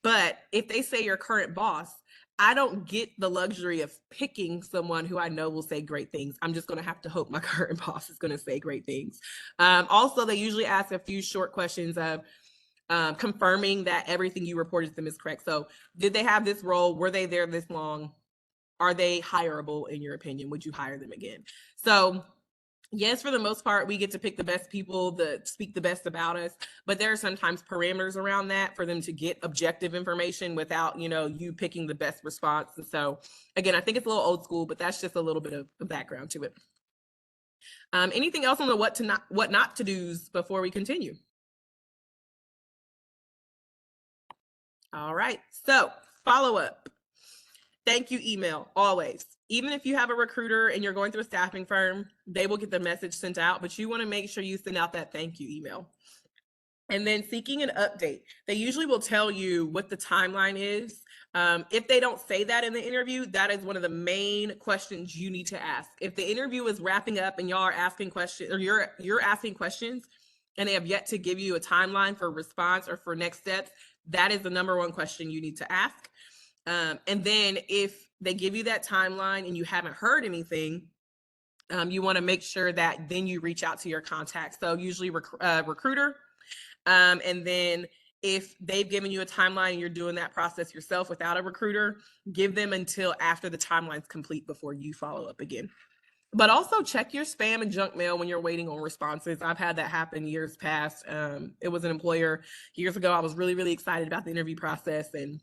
But if they say your current boss, I don't get the luxury of picking someone who I know will say great things. I'm just going to have to hope my current boss is going to say great things. Also, they usually ask a few short questions of confirming that everything you reported to them is correct. So did they have this role? Were they there this long? Are they hireable in your opinion? Would you hire them again? So yes, for the most part, we get to pick the best people that speak the best about us, but there are sometimes parameters around that for them to get objective information without, you picking the best response. And so again, I think it's a little old school, but that's just a little bit of background to it. Anything else on the what not to do's before we continue? All right, so follow up. Thank you email, always. Even if you have a recruiter and you're going through a staffing firm, they will get the message sent out, but you want to make sure you send out that thank you email. And then seeking an update. They usually will tell you what the timeline is. If they don't say that in the interview, that is one of the main questions you need to ask. If the interview is wrapping up and y'all are asking questions, or you're asking questions and they have yet to give you a timeline for response or for next steps, that is the number one question you need to ask. And then if they give you that timeline and you haven't heard anything, you want to make sure that then you reach out to your contacts. So usually recruiter. And then if they've given you a timeline and you're doing that process yourself without a recruiter, give them until after the timeline's complete before you follow up again. But also check your spam and junk mail when you're waiting on responses. I've had that happen years past. It was an employer years ago. I was really, really excited about the interview process, and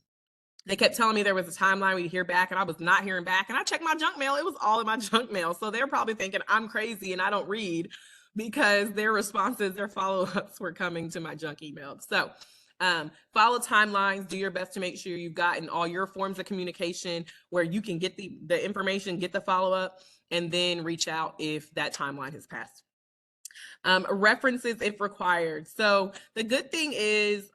they kept telling me there was a timeline we'd hear back, and I was not hearing back. And I checked my junk mail. It was all in my junk mail. So they're probably thinking I'm crazy and I don't read, because their responses, their follow-ups were coming to my junk email. So follow timelines, do your best to make sure you've gotten all your forms of communication where you can get the information, get the follow-up, and then reach out if that timeline has passed. References if required. So the good thing is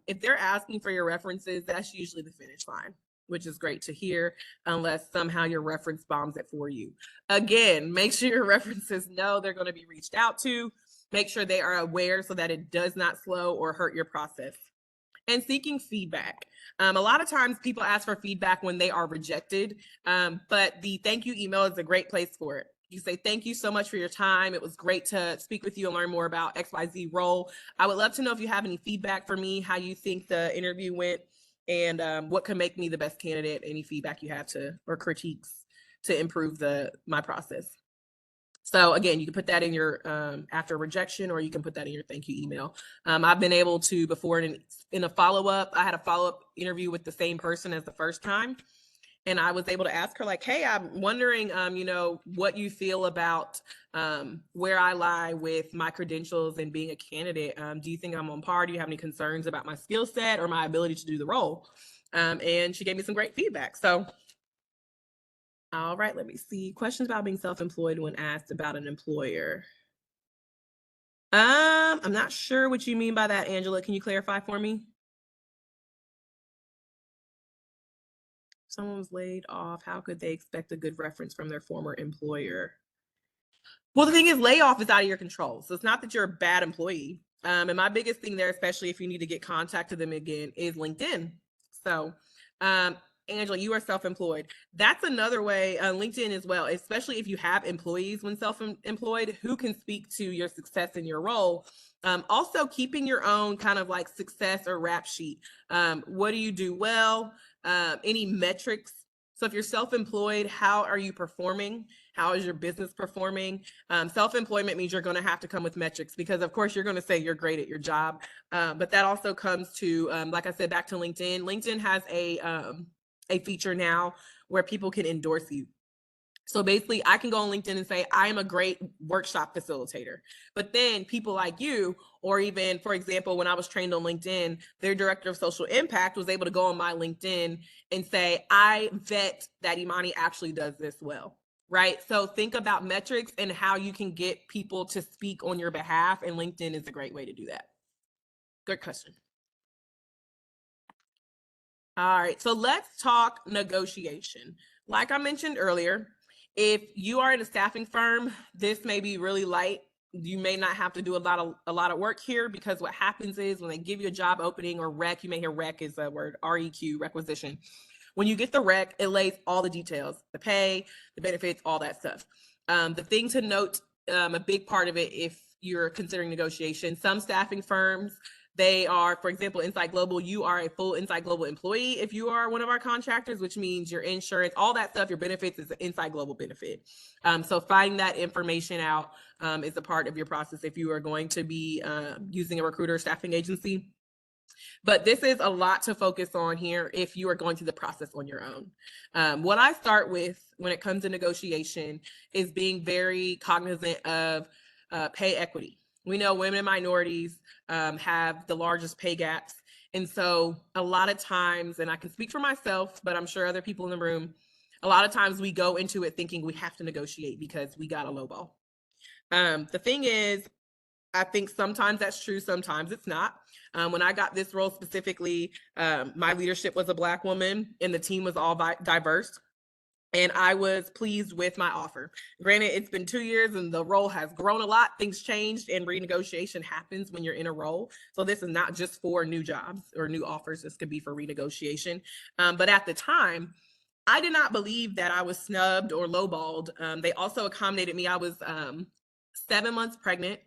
if they're asking for your references, that's usually the finish line, which is great to hear, unless somehow your reference bombs it for you. Again, make sure your references know they're going to be reached out to. Make sure they are aware so that it does not slow or hurt your process. And seeking feedback. A lot of times people ask for feedback when they are rejected, but the thank you email is a great place for it. You say, thank you so much for your time. It was great to speak with you and learn more about XYZ role. I would love to know if you have any feedback for me, how you think the interview went, and what could make me the best candidate, any feedback you have or critiques to improve my process. So again, you can put that in your after rejection, or you can put that in your thank you email. I've been able to before in a follow-up, I had a follow-up interview with the same person as the first time. And I was able to ask her, like, hey, I'm wondering, what you feel about where I lie with my credentials and being a candidate. Do you think I'm on par? Do you have any concerns about my skill set or my ability to do the role? And she gave me some great feedback. So, all right, let me see. Questions about being self-employed when asked about an employer. I'm not sure what you mean by that, Angela. Can you clarify for me? Someone was laid off. How could they expect a good reference from their former employer? Well, the thing is, layoff is out of your control. So it's not that you're a bad employee. And my biggest thing there, especially if you need to get contact to them again, is LinkedIn. So, Angela, you are self-employed. That's another way, LinkedIn as well, especially if you have employees when self-employed who can speak to your success in your role. Also, keeping your own kind of like success or rap sheet. What do you do well? Any metrics? So if you're self-employed, how are you performing? How is your business performing? Self-employment means you're going to have to come with metrics because, of course, you're going to say you're great at your job. But that also comes to, like I said, back to LinkedIn. LinkedIn has a feature now where people can endorse you. So basically, I can go on LinkedIn and say, I am a great workshop facilitator. But then people like you, or even, for example, when I was trained on LinkedIn, their director of social impact was able to go on my LinkedIn and say, I vet that Imani actually does this well, right? So think about metrics and how you can get people to speak on your behalf. And LinkedIn is a great way to do that. Good question. All right, so let's talk negotiation. Like I mentioned earlier, if you are in a staffing firm, this may be really light. You may not have to do a lot of work here because what happens is when they give you a job opening or rec, you may hear rec is a word, REQ, requisition. When you get the rec, it lays all the details, the pay, the benefits, all that stuff. The thing to note, a big part of it, if you're considering negotiation, some staffing firms, they are, for example, Inside Global, you are a full Inside Global employee if you are one of our contractors, which means your insurance, all that stuff, your benefits is an Inside Global benefit. So finding that information out is a part of your process if you are going to be using a recruiter or staffing agency. But this is a lot to focus on here if you are going through the process on your own. What I start with when it comes to negotiation is being very cognizant of pay equity. We know women and minorities have the largest pay gaps. And so a lot of times, and I can speak for myself, but I'm sure other people in the room, a lot of times we go into it thinking we have to negotiate because we got a lowball. The thing is, I think sometimes that's true, sometimes it's not. When I got this role specifically, my leadership was a Black woman and the team was all diverse. And I was pleased with my offer. Granted, it's been 2 years and the role has grown a lot. Things changed and renegotiation happens when you're in a role. So this is not just for new jobs or new offers. This could be for renegotiation. But at the time, I did not believe that I was snubbed or lowballed. They also accommodated me. I was 7 months pregnant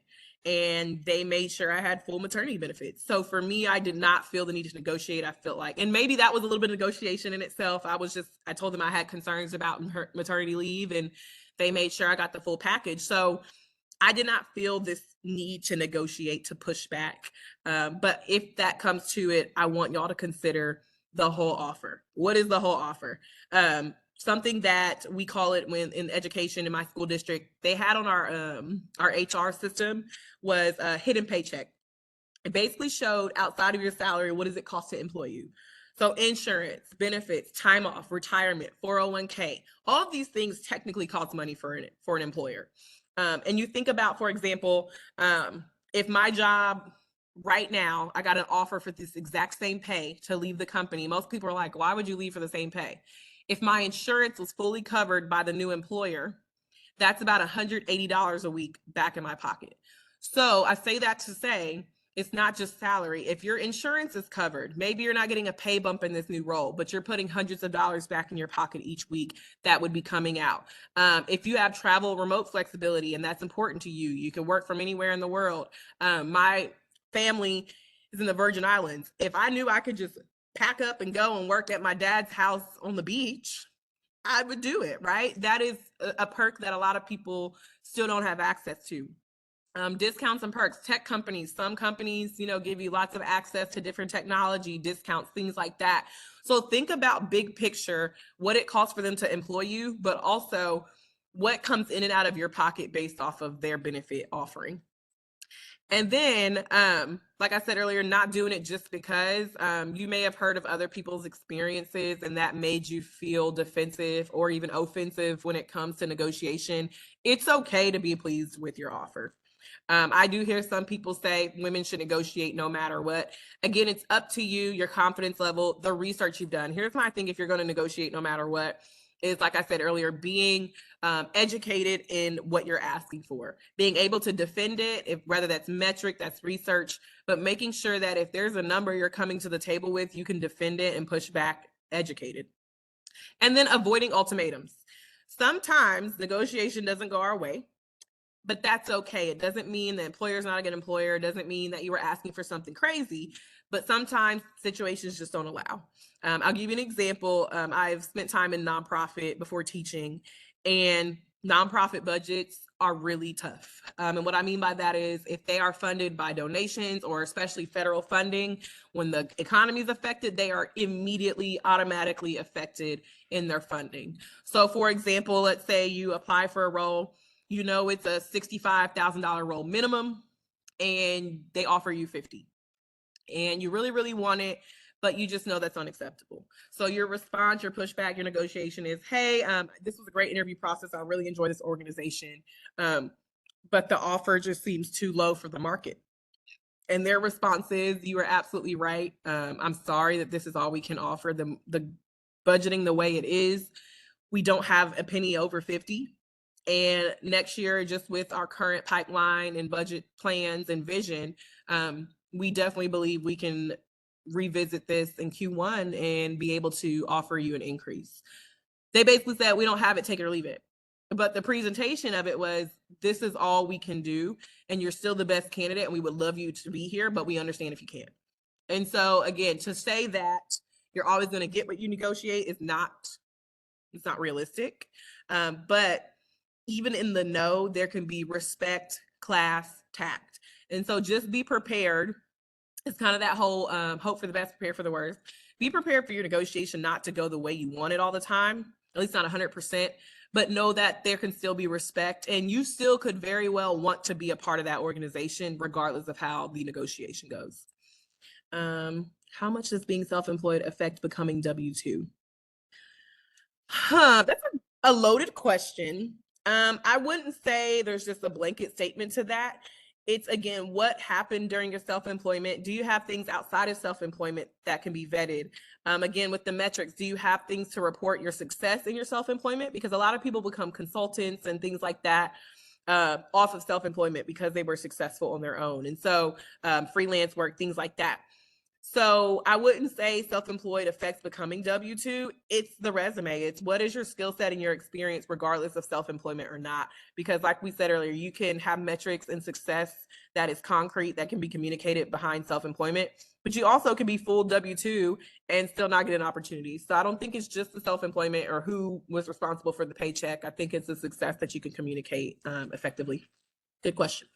and they made sure I had full maternity benefits. So for me, I did not feel the need to negotiate. I felt like, and maybe that was a little bit of negotiation in itself. I told them I had concerns about maternity leave and they made sure I got the full package. So I did not feel this need to negotiate, to push back. But if that comes to it, I want y'all to consider the whole offer. What is the whole offer? Something that we call it when in education in my school district, they had on our HR system was a hidden paycheck. It basically showed outside of your salary, what does it cost to employ you? So insurance, benefits, time off, retirement, 401k, all of these things technically cost money for an employer. And you think about, for example, if my job right now, I got an offer for this exact same pay to leave the company. Most people are like, why would you leave for the same pay? If my insurance was fully covered by the new employer, that's about $180 a week back in my pocket. So I say that to say, it's not just salary. If your insurance is covered, maybe you're not getting a pay bump in this new role, but you're putting hundreds of dollars back in your pocket each week that would be coming out. If you have travel remote flexibility and that's important to you, you can work from anywhere in the world. My family is in the Virgin Islands. If I knew I could just pack up and go and work at my dad's house on the beach, I would do it, right? That is a perk that a lot of people still don't have access to. Discounts and perks, tech companies, some companies, give you lots of access to different technology, discounts, things like that. So think about big picture, what it costs for them to employ you, but also what comes in and out of your pocket based off of their benefit offering. And then, like I said earlier, not doing it just because you may have heard of other people's experiences and that made you feel defensive or even offensive when it comes to negotiation. It's okay to be pleased with your offer. I do hear some people say women should negotiate no matter what. Again, it's up to you, your confidence level, the research you've done. Here's my thing: if you're going to negotiate no matter what, is like I said earlier, being educated in what you're asking for, being able to defend it, if whether that's metric, that's research, but making sure that if there's a number you're coming to the table with, you can defend it and push back educated. And then avoiding ultimatums. Sometimes negotiation doesn't go our way, but that's okay. It doesn't mean the employer's not a good employer. It doesn't mean that you were asking for something crazy, but sometimes situations just don't allow. I'll give you an example. I've spent time in nonprofit before teaching, and nonprofit budgets are really tough. And what I mean by that is if they are funded by donations or especially federal funding, when the economy is affected, they are immediately automatically affected in their funding. So for example, let's say you apply for a role, it's a $65,000 role minimum and they offer you 50 and you really, really want it, but you just know that's unacceptable. So your response, your pushback, your negotiation is, hey, this was a great interview process. I really enjoy this organization. But the offer just seems too low for the market. And their response is, you are absolutely right. I'm sorry that this is all we can offer. The budgeting the way it is, we don't have a penny over 50. And next year, just with our current pipeline and budget plans and vision, we definitely believe we can revisit this in Q1 and be able to offer you an increase. They basically said, we don't have it, take it or leave it. But the presentation of it was, this is all we can do, and you're still the best candidate, and we would love you to be here, but we understand if you can't. And so again, to say that you're always going to get what you negotiate is it's not realistic. But even in the no, there can be respect, class, tact. And so just be prepared. It's kind of that whole hope for the best, prepare for the worst. Be prepared for your negotiation not to go the way you want it all the time, at least not 100%, but know that there can still be respect and you still could very well want to be a part of that organization regardless of how the negotiation goes. How much does being self-employed affect becoming W-2? That's a loaded question. I wouldn't say there's just a blanket statement to that. It's again, what happened during your self-employment? Do you have things outside of self-employment that can be vetted? Again, with the metrics, do you have things to report your success in your self-employment? Because a lot of people become consultants and things like that off of self-employment because they were successful on their own. And so freelance work, things like that. So I wouldn't say self-employed affects becoming W-2. It's the resume. It's what is your skill set and your experience, regardless of self-employment or not. Because like we said earlier, you can have metrics and success that is concrete that can be communicated behind self-employment, but you also can be full W-2 and still not get an opportunity. So I don't think it's just the self-employment or who was responsible for the paycheck. I think it's the success that you can communicate effectively. Good question.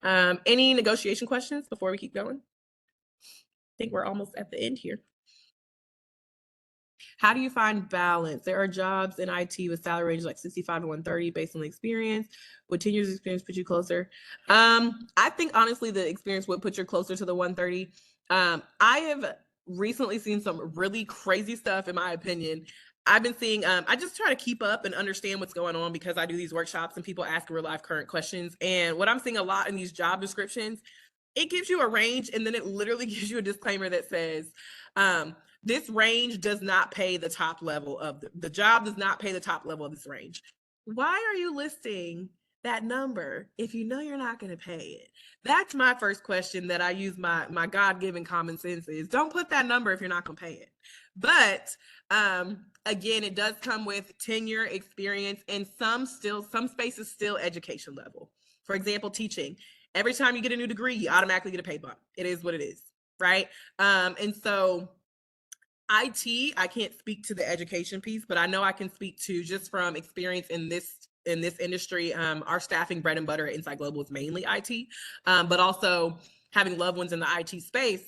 Any negotiation questions before we keep going? I think we're almost at the end here. How do you find balance? There are jobs in IT with salary ranges like 65 to 130 based on the experience. Would 10 years experience put you closer? I think honestly the experience would put you closer to the 130. I have recently seen some really crazy stuff in my opinion. I've been seeing, I just try to keep up and understand what's going on because I do these workshops and people ask real life current questions. And what I'm seeing a lot in these job descriptions, it gives you a range and then it literally gives you a disclaimer that says, this range does not pay the top level of the job does not pay the top level of this range. Why are you listing that number if you know you're not going to pay it? That's my first question that I use my God-given common sense is don't put that number if you're not going to pay it. But again, it does come with tenure, experience, and some spaces still education level. For example, teaching. Every time you get a new degree, you automatically get a pay bump. It is what it is, right? And so IT, I can't speak to the education piece, but I know I can speak to, just from experience in this industry. Our staffing bread and butter at Inside Global is mainly IT, but also having loved ones in the IT space,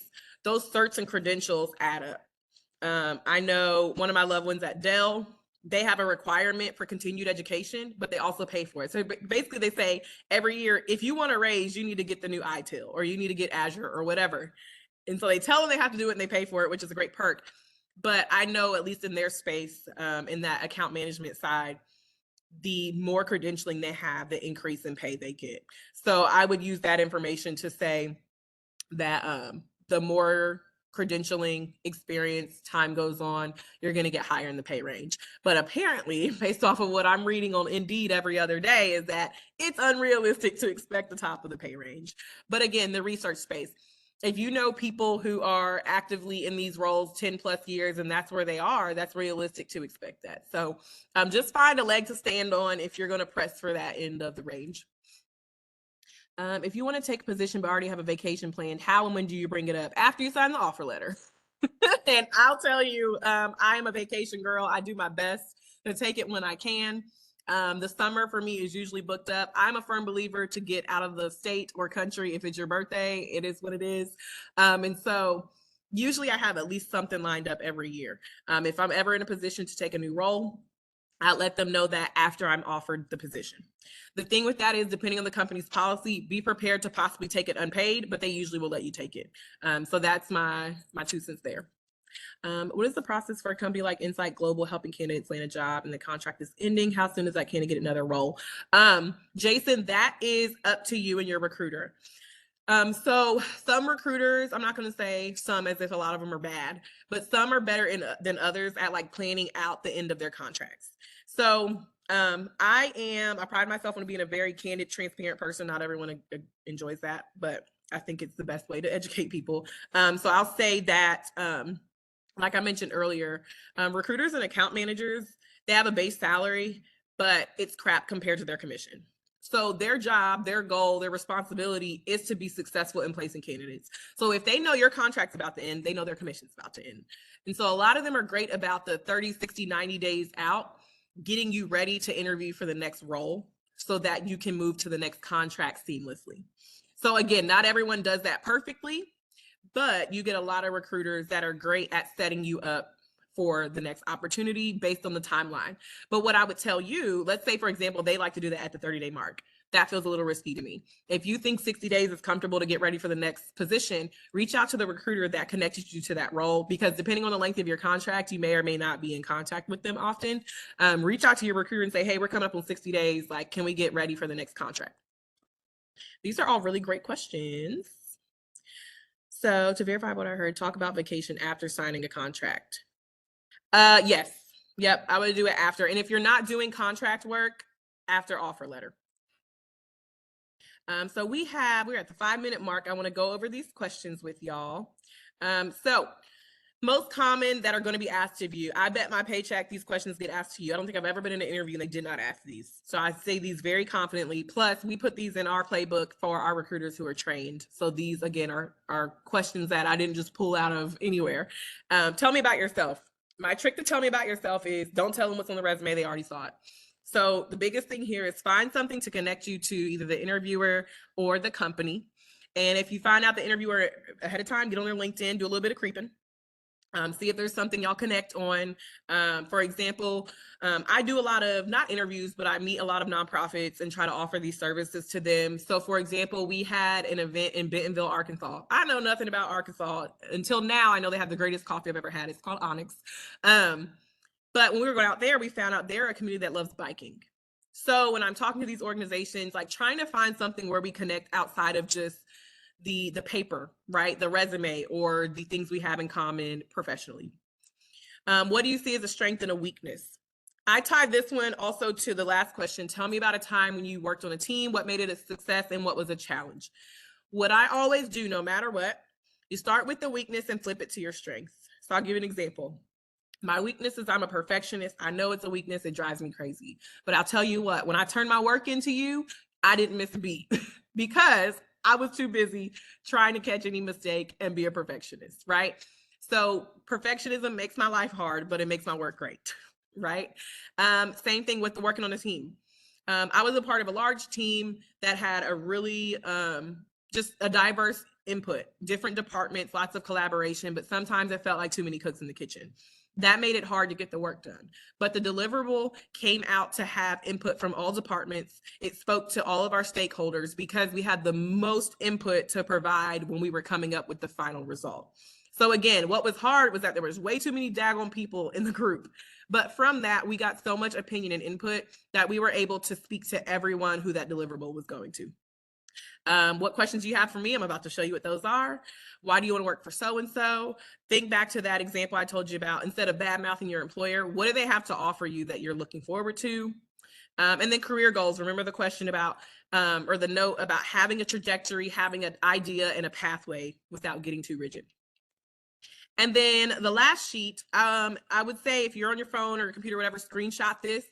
those certs and credentials add up. I know one of my loved ones at Dell, they have a requirement for continued education, but they also pay for it. So basically they say every year, if you want to raise, you need to get the new ITIL, or you need to get Azure or whatever. And so they tell them they have to do it and they pay for it, which is a great perk. But I know, at least in their space, in that account management side, the more credentialing they have, the increase in pay they get. So I would use that information to say that the more credentialing experience time goes on, you're going to get higher in the pay range. But apparently, based off of what I'm reading on Indeed every other day, is that it's unrealistic to expect the top of the pay range. But again, the research space, if you know people who are actively in these roles 10 plus years and that's where they are, that's realistic to expect that. So just find a leg to stand on if you're going to press for that end of the range. If you want to take a position but already have a vacation planned, how and when do you bring it up? After you sign the offer letter. And I'll tell you, I am a vacation girl. I do my best to take it when I can. The summer for me is usually booked up. I'm a firm believer to get out of the state or country. If it's your birthday, it is what it is. And so usually I have at least something lined up every year. If I'm ever in a position to take a new role, I'll let them know that after I'm offered the position. The thing with that is, depending on the company's policy, be prepared to possibly take it unpaid, but they usually will let you take it. So that's my 2 cents there. What is the process for a company like Insight Global helping candidates land a job and the contract is ending? How soon does that candidate get another role? Jason, that is up to you and your recruiter. So some recruiters, I'm not going to say some as if a lot of them are bad, but some are better than others at like planning out the end of their contracts. So I pride myself on being a very candid, transparent person. Not everyone enjoys that, but I think it's the best way to educate people. So I'll say that, like I mentioned earlier, recruiters and account managers, they have a base salary, but it's crap compared to their commission. So their job, their goal, their responsibility is to be successful in placing candidates. So if they know your contract's about to end, they know their commission's about to end. And so a lot of them are great about the 30, 60, 90 days out, getting you ready to interview for the next role so that you can move to the next contract seamlessly. So again, not everyone does that perfectly, but you get a lot of recruiters that are great at setting you up for the next opportunity based on the timeline. But what I would tell you, let's say, for example, they like to do that at the 30-day mark. That feels a little risky to me. If you think 60 days is comfortable to get ready for the next position, reach out to the recruiter that connected you to that role, because depending on the length of your contract, you may or may not be in contact with them often. Reach out to your recruiter and say, hey, we're coming up on 60 days. Like, can we get ready for the next contract? These are all really great questions. So to verify what I heard, talk about vacation after signing a contract. Yes. Yep. I would do it after. And if you're not doing contract work, after offer letter. So we're at the 5-minute mark. I want to go over these questions with y'all. So most common that are going to be asked of you. I bet my paycheck these questions get asked to you. I don't think I've ever been in an interview and they did not ask these. So I say these very confidently. Plus, we put these in our playbook for our recruiters who are trained. So these, again, are questions that I didn't just pull out of anywhere. Tell me about yourself. My trick to tell me about yourself is don't tell them what's on the resume. They already saw it. So the biggest thing here is find something to connect you to either the interviewer or the company. And if you find out the interviewer ahead of time, get on their LinkedIn, do a little bit of creeping. See if there's something y'all connect on. For example, I do a lot of, not interviews, but I meet a lot of nonprofits and try to offer these services to them. So for example, we had an event in Bentonville, Arkansas. I know nothing about Arkansas. Until now, I know they have the greatest coffee I've ever had. It's called Onyx. But when we were going out there, we found out they're a community that loves biking. So when I'm talking to these organizations, like trying to find something where we connect outside of just the paper, right? The resume or the things we have in common professionally. What do you see as a strength and a weakness? I tied this one also to the last question. Tell me about a time when you worked on a team, what made it a success and what was a challenge. What I always do, no matter what, you start with the weakness and flip it to your strengths. So I'll give you an example. My weakness is I'm a perfectionist. I know it's a weakness. It drives me crazy. But I'll tell you what, when I turn my work into you, I didn't miss a beat because I was too busy trying to catch any mistake and be a perfectionist, right? So perfectionism makes my life hard, but it makes my work great, right? Same thing with working on a team. I was a part of a large team that had a really just a diverse input, different departments, lots of collaboration, but sometimes it felt like too many cooks in the kitchen. That made it hard to get the work done. But the deliverable came out to have input from all departments. It spoke to all of our stakeholders because we had the most input to provide when we were coming up with the final result. So again, what was hard was that there was way too many daggone people in the group. But from that, we got so much opinion and input that we were able to speak to everyone who that deliverable was going to. What questions do you have for me? I'm about to show you what those are. Why do you want to work for so-and-so? Think back to that example I told you about. Instead of bad mouthing your employer, what do they have to offer you that you're looking forward to? And then career goals. Remember the question about, or the note about having a trajectory, having an idea and a pathway without getting too rigid. And then the last sheet, I would say if you're on your phone or your computer, whatever, screenshot this.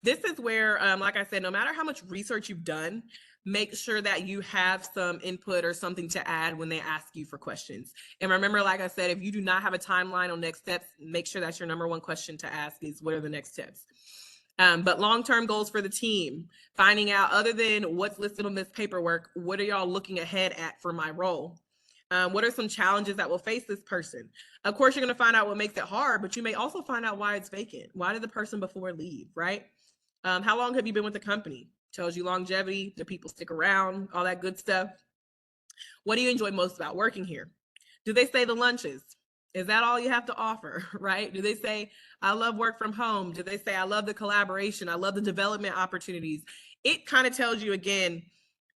This is where, like I said, no matter how much research you've done, make sure that you have some input or something to add when they ask you for questions. And remember, like I said, if you do not have a timeline on next steps, make sure that's your number one question to ask is what are the next steps? But long-term goals for the team, finding out other than what's listed on this paperwork, what are y'all looking ahead at for my role? What are some challenges that will face this person? Of course, you're going to find out what makes it hard, but you may also find out why it's vacant. Why did the person before leave, right? How long have you been with the company? Tells you longevity, do people stick around, all that good stuff. What do you enjoy most about working here? Do they say the lunches? Is that all you have to offer, right? Do they say, I love work from home? Do they say, I love the collaboration? I love the development opportunities? It kind of tells you again,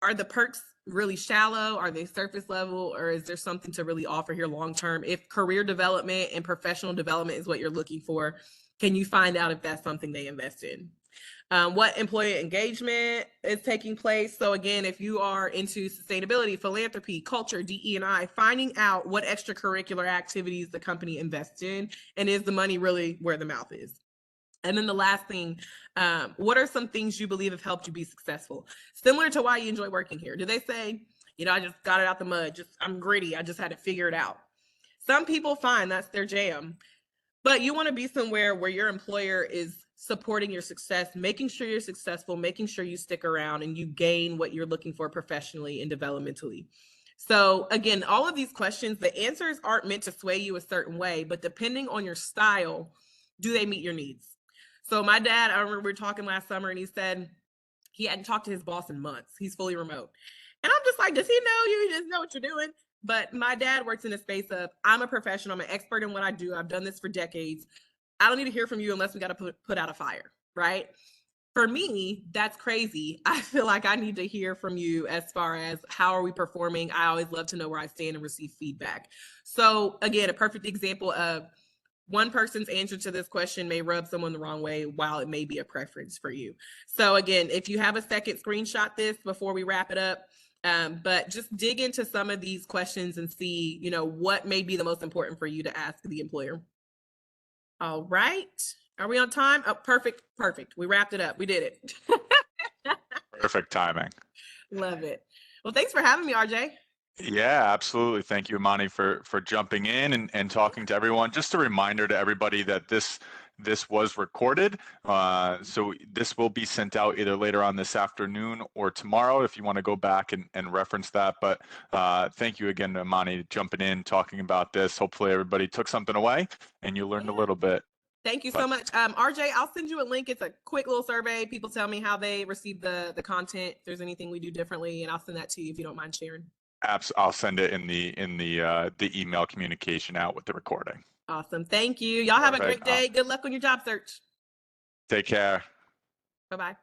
are the perks really shallow? Are they surface level? Or is there something to really offer here long term? If career development and professional development is what you're looking for, can you find out if that's something they invest in? What employee engagement is taking place. So again, if you are into sustainability, philanthropy, culture, DE&I, finding out what extracurricular activities the company invests in, and is the money really where the mouth is? And then the last thing, what are some things you believe have helped you be successful? Similar to why you enjoy working here. Do they say, I just got it out the mud, I'm gritty, I just had to figure it out? Some people find that's their jam. But you want to be somewhere where your employer is supporting your success, making sure you're successful, making sure you stick around and you gain what you're looking for professionally and developmentally. So again, all of these questions, the answers aren't meant to sway you a certain way, but depending on your style, do they meet your needs? So my dad, I remember we were talking last summer and he said he hadn't talked to his boss in months. He's fully remote. And I'm just like, does he know you? He just know what you're doing. But my dad works in the space of, I'm a professional, I'm an expert in what I do. I've done this for decades. I don't need to hear from you unless we got to put out a fire, right? For me, that's crazy. I feel like I need to hear from you as far as how are we performing? I always love to know where I stand and receive feedback. So again, a perfect example of one person's answer to this question may rub someone the wrong way while it may be a preference for you. So again, if you have a second, screenshot this before we wrap it up. But just dig into some of these questions and see, what may be the most important for you to ask the employer. All right. Are we on time? Oh, perfect. We wrapped it up. We did it. Perfect timing. Love it. Well, thanks for having me, RJ. Yeah, absolutely. Thank you, Imani, for jumping in and talking to everyone. Just a reminder to everybody that this was recorded. So this will be sent out either later on this afternoon or tomorrow if you want to go back and reference that. But thank you again to Imani jumping in, talking about this. Hopefully everybody took something away and you learned a little bit. Thank you so much. RJ, I'll send you a link. It's a quick little survey. People tell me how they receive the content. If there's anything we do differently, and I'll send that to you if you don't mind sharing. I'll send it in the email communication out with the recording. Awesome. Thank you. Y'all have a great day. Good luck on your job search. Take care. Bye-bye.